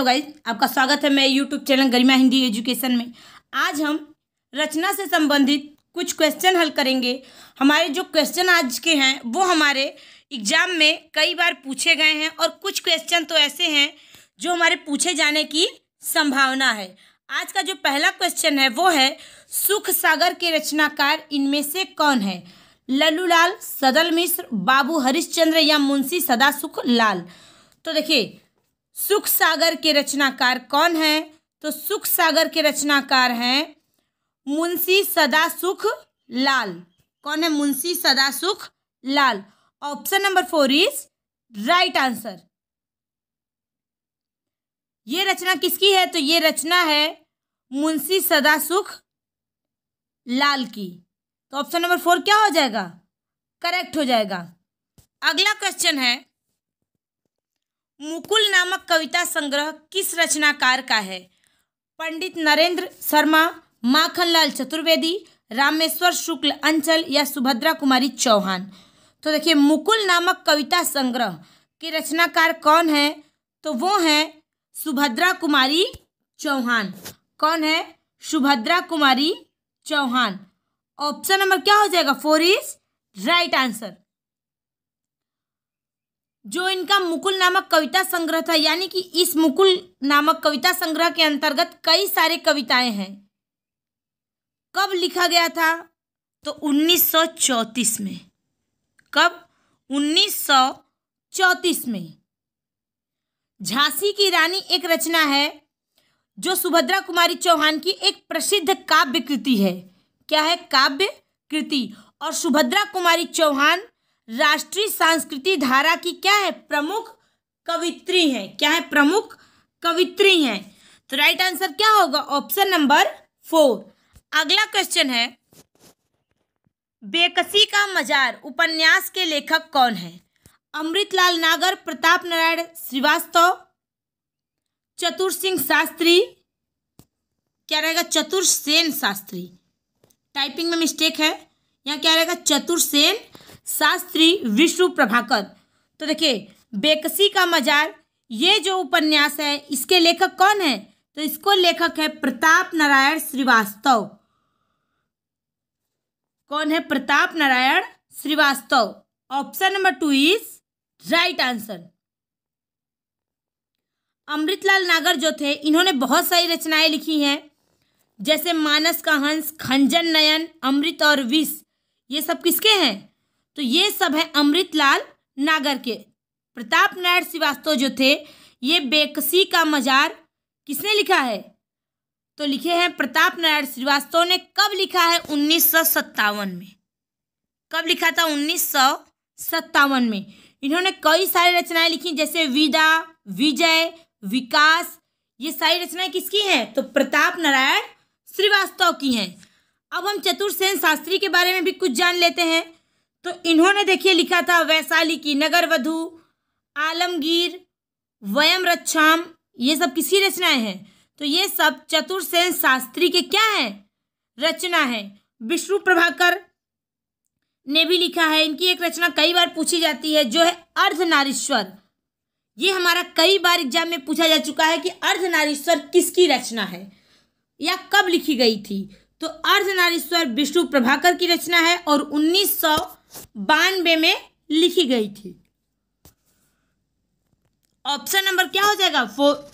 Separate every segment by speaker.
Speaker 1: Guys, आपका स्वागत है मेरे यूट्यूब चैनल गरिमा हिंदी एजुकेशन में। आज हम रचना से संबंधित कुछ क्वेश्चन हल करेंगे। हमारे जो क्वेश्चन आज के हैं वो हमारे एग्जाम में कई बार पूछे गए हैं और कुछ क्वेश्चन तो ऐसे हैं जो हमारे पूछे जाने की संभावना है। आज का जो पहला क्वेश्चन है वो है, सुख सागर के रचनाकार इनमें से कौन है? लल्लूलाल, सदल मिश्र, बाबू हरिश्चंद्र या मुंशी सदासुख लाल। तो देखिए, सुख सागर के रचनाकार कौन है? तो सुख सागर के रचनाकार हैं मुंशी सदासुख लाल। कौन है? Munshi Sadasukh Lal. Option number 4 is right answer. ये रचना किसकी है? तो ये रचना है मुंशी सदासुख लाल की। तो ऑप्शन नंबर 4 क्या हो जाएगा? करेक्ट हो जाएगा। अगला क्वेश्चन है, मुकुल नामक कविता संग्रह किस रचनाकार का है? पंडित नरेंद्र शर्मा, माखनलाल चतुर्वेदी, रामेश्वर शुक्ल अंचल या सुभद्रा कुमारी चौहान। तो देखिए, मुकुल नामक कविता संग्रह के रचनाकार कौन है? तो वो हैं सुभद्रा कुमारी चौहान। कौन है? सुभद्रा कुमारी चौहान। ऑप्शन नंबर क्या हो जाएगा? 4 इज राइट आंसर। जो इनका मुकुल नामक कविता संग्रह था, यानी कि इस मुकुल नामक कविता संग्रह के अंतर्गत कई सारे कविताएं हैं। कब लिखा गया था? तो 1934 में। कब? 1934 में। झांसी की रानी एक रचना है जो सुभद्रा कुमारी चौहान की एक प्रसिद्ध काव्य कृति है। क्या है? काव्य कृति। और सुभद्रा कुमारी चौहान राष्ट्रीय सांस्कृतिक धारा की क्या है? प्रमुख कवित्री हैं। क्या है? प्रमुख कवित्री हैं। तो राइट आंसर क्या होगा? Option number 4। अगला क्वेश्चन है, बेकसी का मजार उपन्यास के लेखक कौन है? अमृतलाल नागर, प्रताप नारायण श्रीवास्तव, चतुर सिंह शास्त्री। क्या रहेगा? चतुर सेन शास्त्री। टाइपिंग में मिस्टेक है, यहाँ क्या रहेगा? चतुर सेन शास्त्री, विष्णु प्रभाकर। तो देखिए, बेकसी का मजार ये जो उपन्यास है इसके लेखक कौन है? तो इसको लेखक है प्रताप नारायण श्रीवास्तव। कौन है? Pratap Narayan Srivastava. Option number 2 is right answer. Amritlal Nagar जो थे, इन्होंने बहुत सारी रचनाएं लिखी हैं, जैसे मानस का हंस, खंजन नयन, अमृत और विष। ये सब किसके हैं? तो ये सब है अमृतलाल नागर के। प्रताप नारायण श्रीवास्तव जो थे, ये बेकसी का मजार किसने लिखा है? तो लिखे हैं प्रताप नारायण श्रीवास्तव ने। कब लिखा है? 1957 में। कब लिखा था? 1957 में। इन्होंने कई सारी रचनाएं लिखी, जैसे विदा, विजय, विकास। ये सारी रचनाएं किसकी हैं? तो प्रताप नारायण श्रीवास्तव की हैं। अब हम चतुर सेन शास्त्री के बारे में भी कुछ जान लेते हैं। तो इन्होंने देखिए लिखा था वैशाली की नगरवधु, आलमगीर, वयम रक्षाम। ये सब किसकी रचनाएं हैं? तो ये सब चतुर सेन शास्त्री के क्या है? रचना है। विष्णु प्रभाकर ने भी लिखा है। इनकी एक रचना कई बार पूछी जाती है जो है अर्धनारीश्वर। ये हमारा कई बार एग्जाम में पूछा जा चुका है कि अर्धनारीश्वर किसकी रचना है या कब लिखी गई थी? तो अर्धनारीश्वर विष्णु प्रभाकर की रचना है और 1992 में लिखी गई थी। ऑप्शन नंबर क्या हो जाएगा?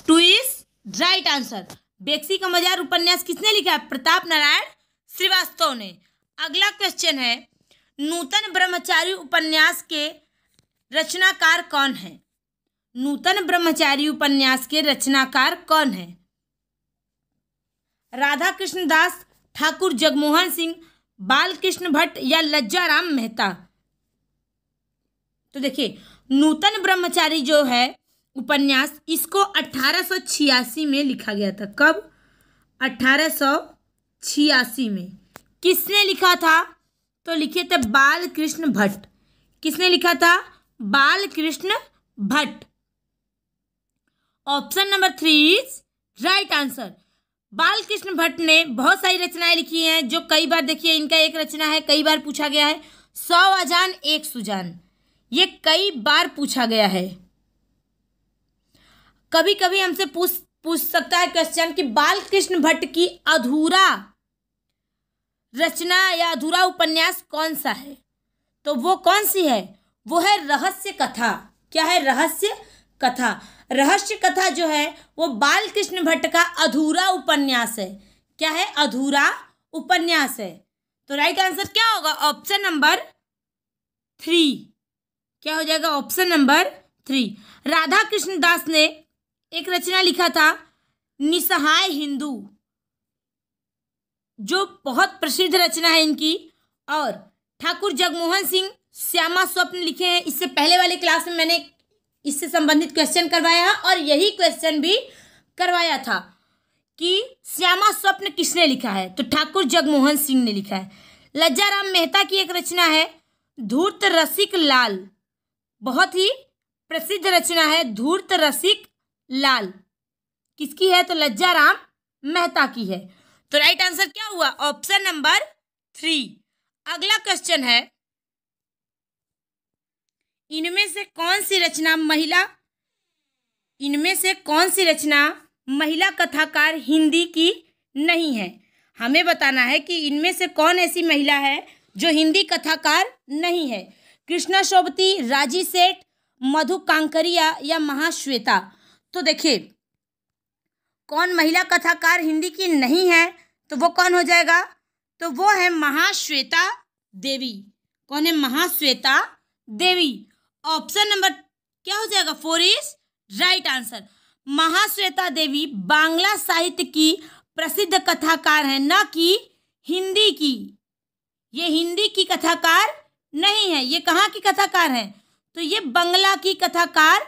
Speaker 1: 2 इज राइट आंसर। बेकसी का मजार उपन्यास किसने लिखा है? प्रताप नारायण श्रीवास्तव ने। अगला क्वेश्चन है, नूतन ब्रह्मचारी उपन्यास के रचनाकार कौन है? नूतन ब्रह्मचारी उपन्यास के रचनाकार कौन है? राधा कृष्ण दास, ठाकुर जगमोहन सिंह, बालकृष्ण भट्ट या लज्जाराम मेहता। तो देखिए, नूतन ब्रह्मचारी जो है उपन्यास, इसको 1886 में लिखा गया था। कब? 1886 में। किसने लिखा था? तो लिखे थे बालकृष्ण भट्ट। किसने लिखा था? Balkrishna Bhatt. Option number 3 is right answer. Balkrishna Bhatt ने बहुत सारी रचनाएं लिखी हैं जो कई बार, देखिए इनका एक रचना है कई बार पूछा गया है, 100 अजान एक सुजान। ये कई बार पूछा गया है। कभी कभी हमसे पूछ सकता है क्वेश्चन कि बाल कृष्ण भट्ट की अधूरा रचना या अधूरा उपन्यास कौन सा है, तो वो कौन सी है? वो है रहस्य कथा। क्या है? रहस्य कथा। रहस्य कथा जो है वो बाल कृष्ण भट्ट का अधूरा उपन्यास है। क्या है? अधूरा उपन्यास है। तो राइट आंसर क्या होगा? Option number 3। क्या हो जाएगा? Option number 3। राधा कृष्ण दास ने एक रचना लिखा था निसहाय हिंदू, जो बहुत प्रसिद्ध रचना है इनकी। और ठाकुर जगमोहन सिंह श्यामा स्वप्न लिखे हैं। इससे पहले वाले क्लास में मैंने इससे संबंधित क्वेश्चन करवाया है और यही क्वेश्चन भी करवाया था कि श्यामा स्वप्न किसने लिखा है, तो ठाकुर जगमोहन सिंह ने लिखा है। लज्जाराम मेहता की एक रचना है धूर्त रसिक लाल, बहुत ही प्रसिद्ध रचना है धूर्त रसिक लाल। किसकी है? तो लज्जाराम मेहता की है। तो राइट आंसर क्या हुआ? Option number 3। अगला क्वेश्चन है, इनमें से कौन सी रचना महिला कथाकार हिंदी की नहीं है? हमें बताना है कि इनमें से कौन ऐसी महिला है जो हिंदी कथाकार नहीं है। कृष्णा शोभती, राजी सेठ, मधु कांकरिया या महाश्वेता। तो देखिए, कौन महिला कथाकार हिंदी की नहीं है, तो वो कौन हो जाएगा? तो वो है महाश्वेता देवी। कौन है? महाश्वेता देवी। ऑप्शन नंबर क्या हो जाएगा? 4 इज राइट आंसर। महाश्वेता देवी बांग्ला साहित्य की प्रसिद्ध कथाकार है, न कि हिंदी की। ये हिंदी की कथाकार नहीं है। ये कहाँ की कथाकार है? तो ये बंगला की कथाकार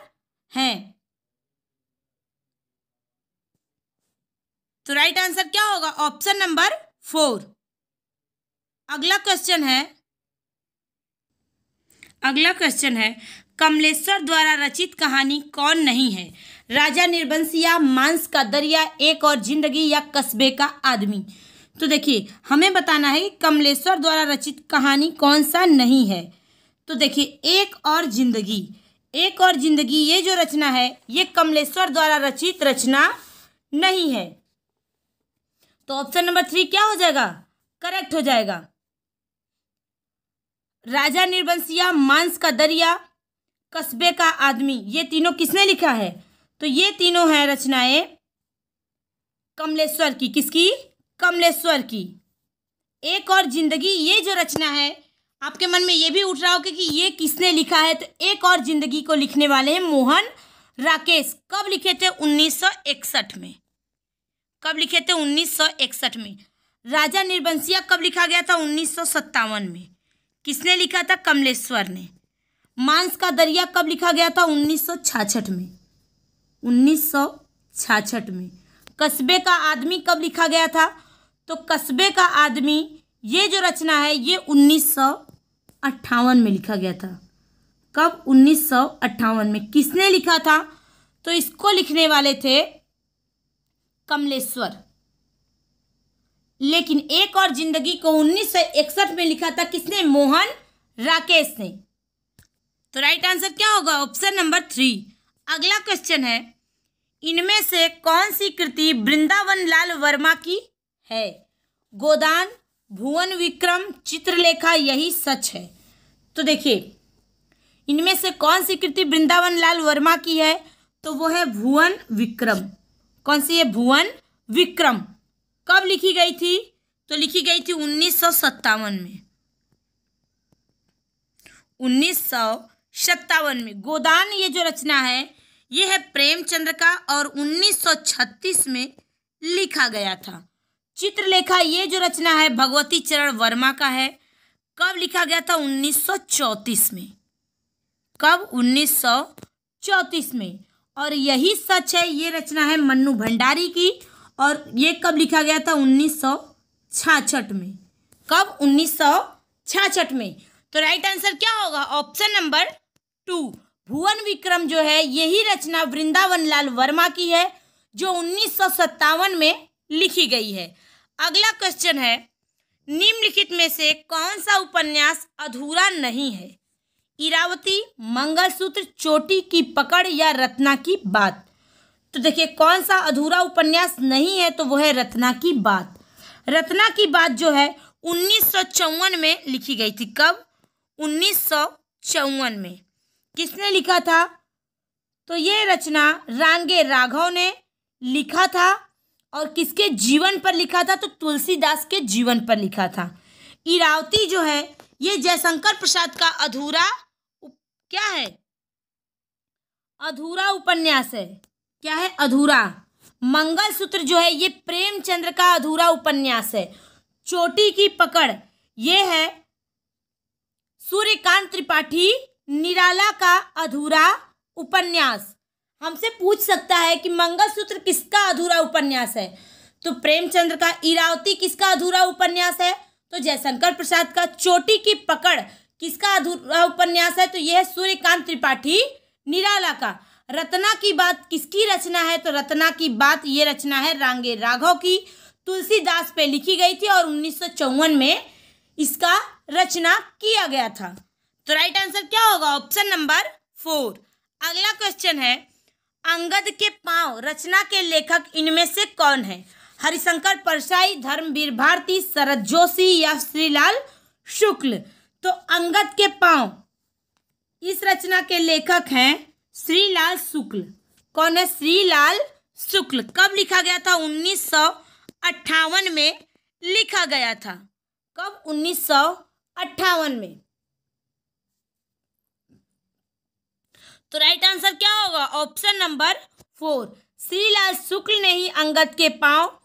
Speaker 1: हैं। तो राइट आंसर क्या होगा? Option number 4। अगला क्वेश्चन है कमलेश्वर द्वारा रचित कहानी कौन नहीं है? राजा निर्बंसिया, मांस का दरिया, एक और जिंदगी या कस्बे का आदमी। तो देखिए, हमें बताना है कि कमलेश्वर द्वारा रचित कहानी कौन सा नहीं है। तो देखिए, एक और जिंदगी ये जो रचना है ये कमलेश्वर द्वारा रचित रचना नहीं है। तो ऑप्शन नंबर 3 क्या हो जाएगा? करेक्ट हो जाएगा। राजा निर्बंसिया, मांस का दरिया, कस्बे का आदमी, ये तीनों किसने लिखा है? तो ये तीनों हैं रचनाएं कमलेश्वर की। किसकी? कमलेश्वर की। एक और जिंदगी ये जो रचना है, आपके मन में ये भी उठ रहा होगा कि ये किसने लिखा है, तो एक और जिंदगी को लिखने वाले हैं मोहन राकेश। कब लिखे थे? 1961 में। कब लिखे थे? 1961 में। राजा निर्बंसिया कब लिखा गया था? 1957 में। किसने लिखा था? कमलेश्वर ने। मांस का दरिया कब लिखा गया था? 1966 में। 1966 में। कस्बे का आदमी कब लिखा गया था? तो कस्बे का आदमी ये जो रचना है ये 1958 में लिखा गया था। कब? 1958 में। किसने लिखा था? तो इसको लिखने वाले थे कमलेश्वर। लेकिन एक और जिंदगी को 1961 में लिखा था किसने? मोहन राकेश ने। तो राइट आंसर क्या होगा? Option number 3। अगला क्वेश्चन है, इनमें से कौन सी कृति वृंदावन लाल वर्मा की है? गोदान, भुवन विक्रम, चित्रलेखा, यही सच है। तो देखिए, इनमें से कौन सी कृति वृंदावन लाल वर्मा की है? तो वो है भुवन विक्रम। कौन सी है? भुवन विक्रम। कब लिखी गई थी? तो लिखी गई थी 1957 में। 1957 में। गोदान ये जो रचना है ये है प्रेमचंद्र का और 1936 में लिखा गया था। चित्रलेखा ये जो रचना है भगवती चरण वर्मा का है। कब लिखा गया था? 1934 में। कब? 1934 में। और यही सच है, ये रचना है मन्नू भंडारी की और ये कब लिखा गया था? 1966 में। कब? 1966 में। तो राइट आंसर क्या होगा? Option number 2। भुवन विक्रम जो है यही रचना वृंदावन लाल वर्मा की है जो 1957 में लिखी गई है। अगला क्वेश्चन है, निम्नलिखित में से कौन सा उपन्यास अधूरा नहीं है? इरावती, मंगलसूत्र, चोटी की पकड़ या रत्ना की बात। तो देखिए कौन सा अधूरा उपन्यास नहीं है, तो वो है रत्ना की बात। रत्ना की बात जो है 1954 में लिखी गई थी। कब? 1954 में। किसने लिखा था? तो ये रचना रांगे राघव ने लिखा था। और किसके जीवन पर लिखा था? तो तुलसीदास के जीवन पर लिखा था। इरावती जो है ये जयशंकर प्रसाद का क्या है? अधूरा उपन्यास है। क्या है? अधूरा। मंगलसूत्र जो है ये प्रेमचंद्र का अधूरा उपन्यास है। चोटी की पकड़ ये है सूर्यकांत त्रिपाठी निराला का अधूरा उपन्यास। हमसे पूछ सकता है कि मंगलसूत्र किसका अधूरा उपन्यास है, तो प्रेमचंद्र का। इरावती किसका अधूरा उपन्यास है? तो जयशंकर प्रसाद का। चोटी की पकड़ किसका अधूरा उपन्यास है? तो यह है सूर्यकांत त्रिपाठी निराला का। रत्ना की बात किसकी रचना है? तो रत्ना की बात ये रचना है रांगे राघव की, तुलसीदास पे लिखी गई थी और 1954 में इसका रचना किया गया था। तो राइट आंसर क्या होगा? Option number 4। अगला क्वेश्चन है, अंगद के पांव रचना के लेखक इनमें से कौन है? हरिशंकर परसाई, धर्मवीर भारती, शरद जोशी या श्रीलाल शुक्ल? तो अंगद के पांव इस रचना के लेखक हैं श्रीलाल शुक्ल। कौन है? श्रीलाल शुक्ल। कब लिखा गया था? 1958 में लिखा गया था। कब? 1958 में। तो राइट आंसर क्या होगा? Option number 4। श्रीलाल शुक्ल ने ही अंगद के पांव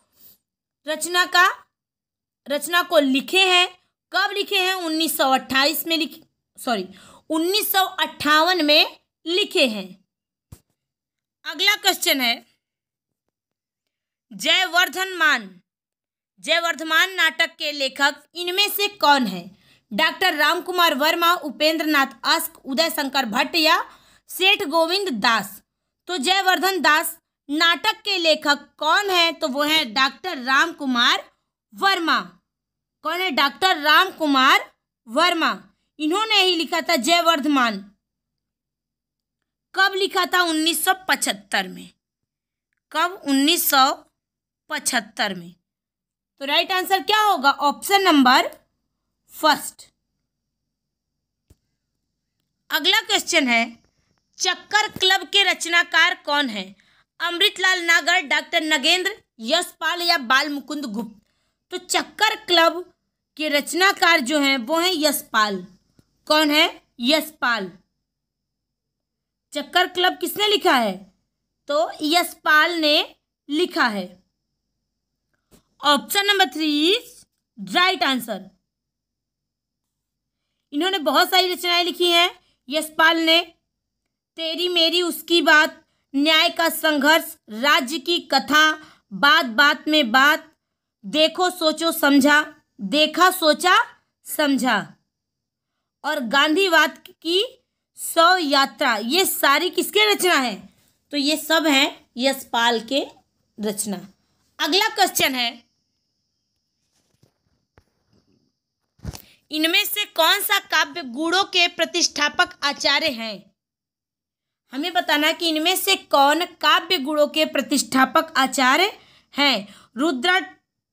Speaker 1: रचना को लिखे हैं। कब लिखे हैं? 1958 में लिखे हैं। अगला क्वेश्चन है, जयवर्धमान नाटक के लेखक इनमें से कौन है? डॉक्टर रामकुमार वर्मा, उपेंद्र नाथ अस्क, उदय शंकर भट्ट या सेठ गोविंद दास? तो जयवर्धन दास नाटक के लेखक कौन है? तो वो है डॉक्टर रामकुमार वर्मा। कौन है? डॉक्टर रामकुमार वर्मा। इन्होंने ही लिखा था जयवर्धमान। कब लिखा था? 1975 में। कब? 1975 में। तो राइट आंसर क्या होगा? Option number 1। अगला क्वेश्चन है, चक्कर क्लब के रचनाकार कौन है? अमृतलाल नागर, डॉक्टर नगेंद्र, यशपाल या बाल मुकुंद गुप्त? तो चक्कर क्लब के रचनाकार जो हैं वो हैं यशपाल। कौन है? यशपाल। चक्कर क्लब किसने लिखा है? तो यशपाल ने लिखा है। Option number 3 is right answer. इन्होंने बहुत सारी रचनाएं लिखी हैं यशपाल ने। तेरी मेरी उसकी बात, न्याय का संघर्ष, राज्य की कथा, बात बात में बात, देखो सोचो समझा, देखा सोचा समझा और गांधीवाद की 100 यात्रा। ये सारी किसके रचना है? तो ये सब हैं यशपाल के रचना। अगला क्वेश्चन है, इनमें से कौन सा काव्य गुणों के प्रतिष्ठापक आचार्य हैं? हमें बताना कि इनमें से कौन काव्य गुणों के प्रतिष्ठापक आचार्य हैं। रुद्र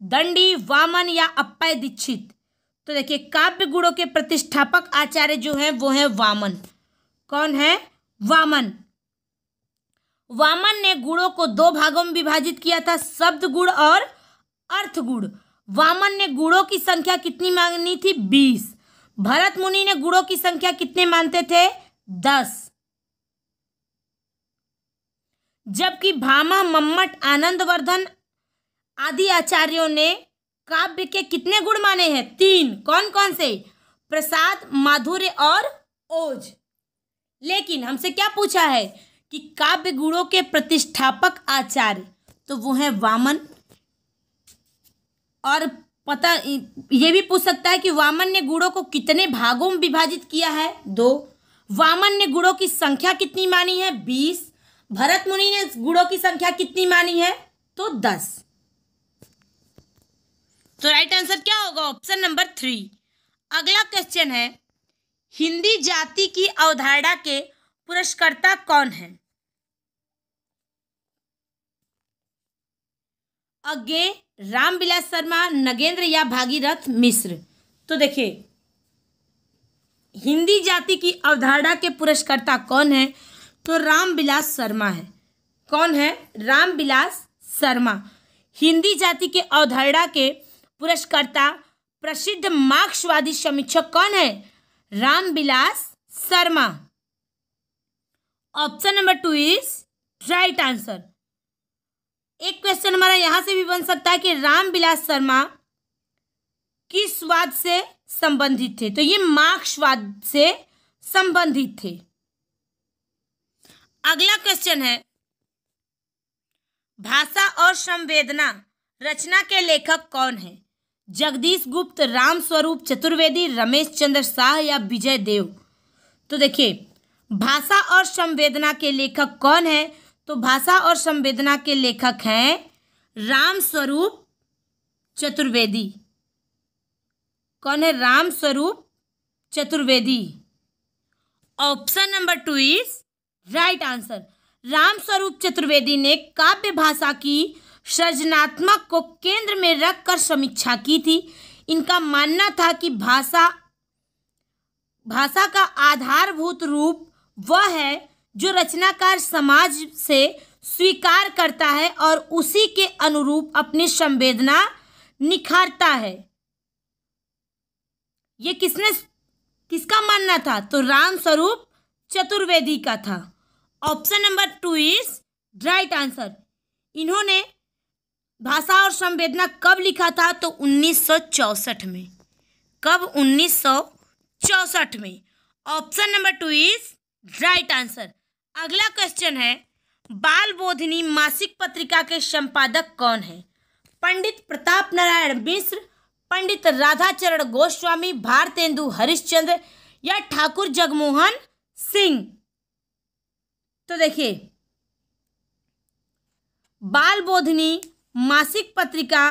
Speaker 1: दंडी, वामन या अप्पय दीक्षित? तो देखिए काव्य गुणों के प्रतिष्ठापक आचार्य जो हैं वो हैं वामन। कौन है? वामन। वामन ने गुणों को 2 भागों में विभाजित किया था, शब्द गुण और अर्थ गुण। वामन ने गुणों की संख्या कितनी मानी थी? 20। भरत मुनि ने गुणों की संख्या कितने मानते थे? 10। जबकि भामा, मम्मट, आनंदवर्धन आदि आचार्यों ने काव्य के कितने गुण माने हैं? 3। कौन कौन से? प्रसाद, माधुर्य और ओज। लेकिन हमसे क्या पूछा है कि काव्य गुणों के प्रतिष्ठापक आचार्य, तो वो है वामन। और पता ये भी पूछ सकता है कि वामन ने गुणों को कितने भागों में विभाजित किया है? 2। वामन ने गुणों की संख्या कितनी मानी है? 20। भरत मुनि ने गुणों की संख्या कितनी मानी है? तो 10। तो राइट आंसर क्या होगा? Option number 3। अगला क्वेश्चन है, हिंदी जाति की अवधारणा के पुरस्कर्ता कौन है? अज्ञे, रामविलास शर्मा, नगेंद्र या भागीरथ मिश्र। तो देखिए, हिंदी जाति की अवधारणा के पुरस्कर्ता कौन है? तो रामविलास शर्मा है। कौन है? रामविलास शर्मा। हिंदी जाति के अवधारणा के पुरस्कर्ता प्रसिद्ध मार्क्सवादी समीक्षक कौन है? Ramvilas Sharma. Option number 2 is right answer. एक क्वेश्चन हमारा यहां से भी बन सकता है कि रामविलास शर्मा किस वाद से संबंधित थे? तो ये मार्क्सवाद से संबंधित थे। अगला क्वेश्चन है, भाषा और संवेदना रचना के लेखक कौन है? जगदीश गुप्त, रामस्वरूप चतुर्वेदी, रमेश चंद्र शाह या विजय देव। तो देखिए, भाषा और संवेदना के लेखक कौन है? तो भाषा और संवेदना के लेखक हैं रामस्वरूप चतुर्वेदी। कौन है? Ramswaroop Chaturvedi. Option number 2 is right answer. Ramswaroop Chaturvedi ने काव्य भाषा की सृजनात्मक को केंद्र में रखकर समीक्षा की थी। इनका मानना था कि भाषा का आधारभूत रूप वह है जो रचनाकार समाज से स्वीकार करता है और उसी के अनुरूप अपनी संवेदना निखारता है। ये किसका मानना था? तो रामस्वरूप चतुर्वेदी का था। Option number 2 is right answer. इन्होंने भाषा और संवेदना कब लिखा था? तो 1964 में। कब? 1964 में। Option number 2 is right answer. अगला क्वेश्चन है, बाल बोधिनी मासिक पत्रिका के संपादक कौन है? पंडित प्रताप नारायण मिश्र, पंडित राधाचरण गोस्वामी, भारतेंदु हरिश्चंद्र या ठाकुर जगमोहन सिंह। तो देखिए, बाल बोधिनी मासिक पत्रिका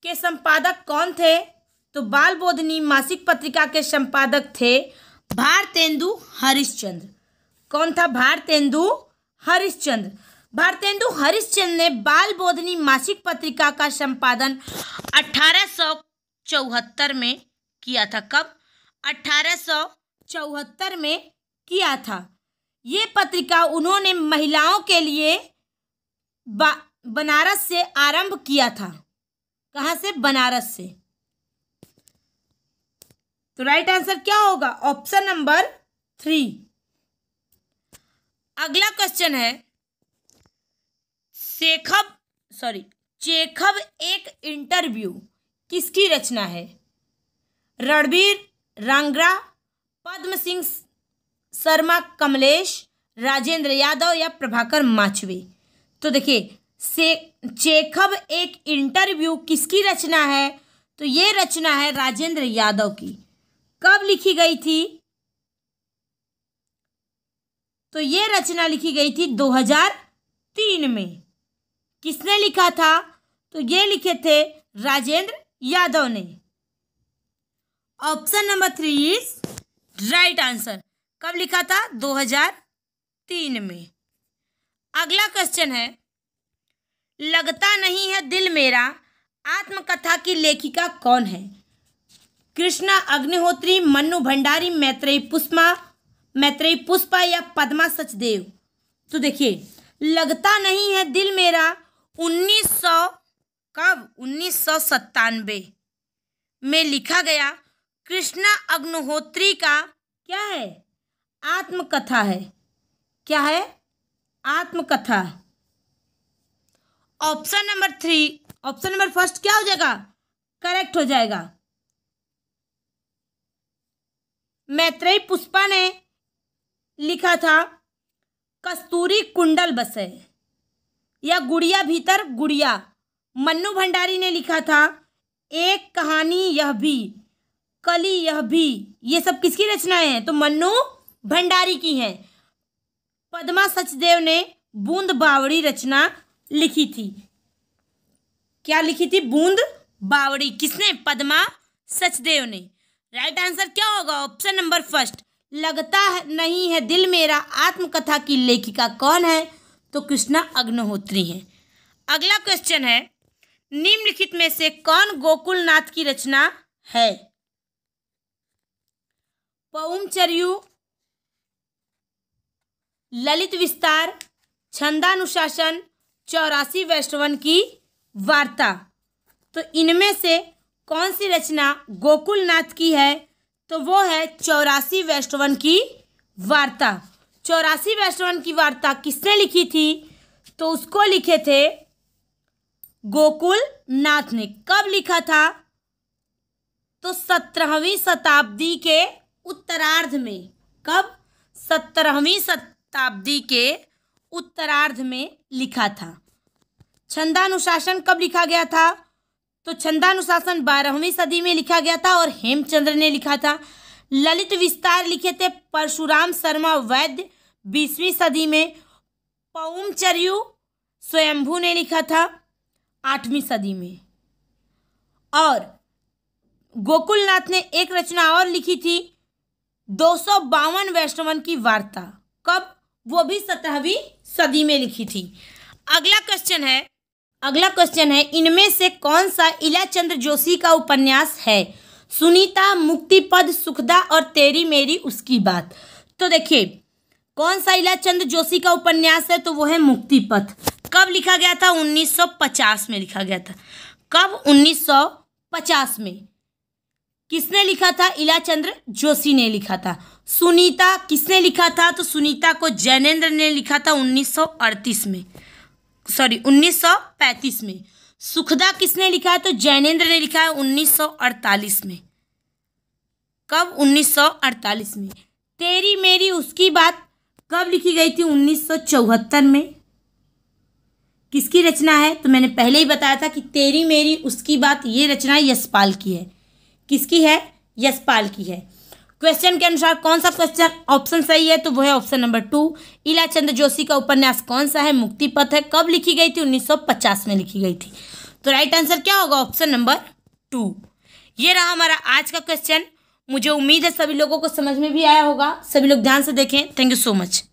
Speaker 1: के संपादक कौन थे? तो बाल बोधिनी मासिक पत्रिका के संपादक थे भारतेंदु हरिश्चंद्र। कौन था? भारतेंदु हरिश्चंद्र। भारतेंदु हरिश्चंद्र ने बाल बोधिनी मासिक पत्रिका का संपादन 1874 में किया था। कब? 1874 में किया था। ये पत्रिका उन्होंने महिलाओं के लिए बनारस से आरंभ किया था। कहाँ से? बनारस से। तो राइट आंसर क्या होगा? Option number 3। अगला क्वेश्चन है, चेखव एक इंटरव्यू किसकी रचना है? रणबीर रांगरा, पद्म सिंह शर्मा कमलेश, राजेंद्र यादव या प्रभाकर माचवे। तो देखिए, चेखव एक इंटरव्यू किसकी रचना है? तो ये रचना है राजेंद्र यादव की। कब लिखी गई थी? तो ये रचना लिखी गई थी 2003 में। किसने लिखा था? तो ये लिखे थे राजेंद्र यादव ने। Option number 3 is right answer. कब लिखा था? 2003 में। अगला क्वेश्चन है, लगता नहीं है दिल मेरा आत्मकथा की लेखिका कौन है? कृष्णा अग्निहोत्री, मन्नू भंडारी, मैत्रेयी पुष्पा या पद्मा सचदेव। तो देखिए, लगता नहीं है दिल मेरा 1997 में लिखा गया कृष्णा अग्निहोत्री का क्या है? आत्मकथा है। क्या है? आत्मकथा। ऑप्शन नंबर फर्स्ट क्या हो जाएगा? करेक्ट हो जाएगा। मैत्रेयी पुष्पा ने लिखा था कस्तूरी कुंडल बसे या गुड़िया भीतर गुड़िया। मन्नू भंडारी ने लिखा था एक कहानी यह भी, कली यह भी। ये सब किसकी रचनाएं हैं? तो मन्नू भंडारी की हैं। पद्मा सचदेव ने बूंद बावड़ी रचना लिखी थी। क्या लिखी थी? बूंद बावड़ी। किसने? पद्मा सचदेव ने। राइट आंसर क्या होगा? Option number first. लगता नहीं है दिल मेरा आत्मकथा की लेखिका कौन है? तो कृष्णा अग्निहोत्री हैं। अगला क्वेश्चन है, निम्नलिखित में से कौन गोकुलनाथ की रचना है? पउमचर्यू, ललित विस्तार, छंदानुशासन, 84 वैष्णवन की वार्ता। तो इनमें से कौन सी रचना गोकुलनाथ की है? तो वो है 84 वैष्णवन की वार्ता। 84 वैष्णवन की वार्ता किसने लिखी थी? तो उसको लिखे थे गोकुलनाथ ने। कब लिखा था? तो 17वीं शताब्दी के उत्तरार्ध में। कब? 17वीं शताब्दी के उत्तरार्ध में लिखा था। छंदानुशासन कब लिखा गया था? तो छंदानुशासन 12वीं सदी में लिखा गया था और हेमचंद्र ने लिखा था। ललित विस्तार लिखे थे परशुराम शर्मा वैद्य 20वीं सदी में। पउमचर्यू स्वयंभू ने लिखा था 8वीं सदी में। और गोकुलनाथ ने एक रचना और लिखी थी 252 वैष्णवन की वार्ता। कब? वो भी 17वीं सदी में लिखी थी। अगला क्वेश्चन है इनमें से कौन सा इलाचंद्र जोशी का उपन्यास है? सुनीता, मुक्तिपद, सुखदा और तेरी मेरी उसकी बात। तो देखिए कौन सा इलाचंद्र जोशी का उपन्यास है? तो वो है मुक्तिपद। कब लिखा गया था? 1950 में लिखा गया था। कब? 1950 में। किसने लिखा था? इलाचंद्र जोशी ने लिखा था। सुनीता किसने लिखा था? तो सुनीता को जैनेन्द्र ने लिखा था 1938 में, 1935 में। सुखदा किसने लिखा है? तो जैनेन्द्र ने लिखा है 1948 में। कब? 1948 में। तेरी मेरी उसकी बात कब लिखी गई थी? 1974 में। किसकी रचना है? तो मैंने पहले ही बताया था कि तेरी मेरी उसकी बात ये रचना यशपाल की है। किसकी है? यशपाल की है। क्वेश्चन के अनुसार कौन सा क्वेश्चन ऑप्शन सही है? तो वो है ऑप्शन नंबर 2। इलाचंद्र जोशी का उपन्यास कौन सा है? मुक्तिपथ है। कब लिखी गई थी? 1950 में लिखी गई थी। तो राइट आंसर क्या होगा? Option number 2। ये रहा हमारा आज का क्वेश्चन। मुझे उम्मीद है सभी लोगों को समझ में भी आया होगा। सभी लोग ध्यान से देखें। Thank you so much.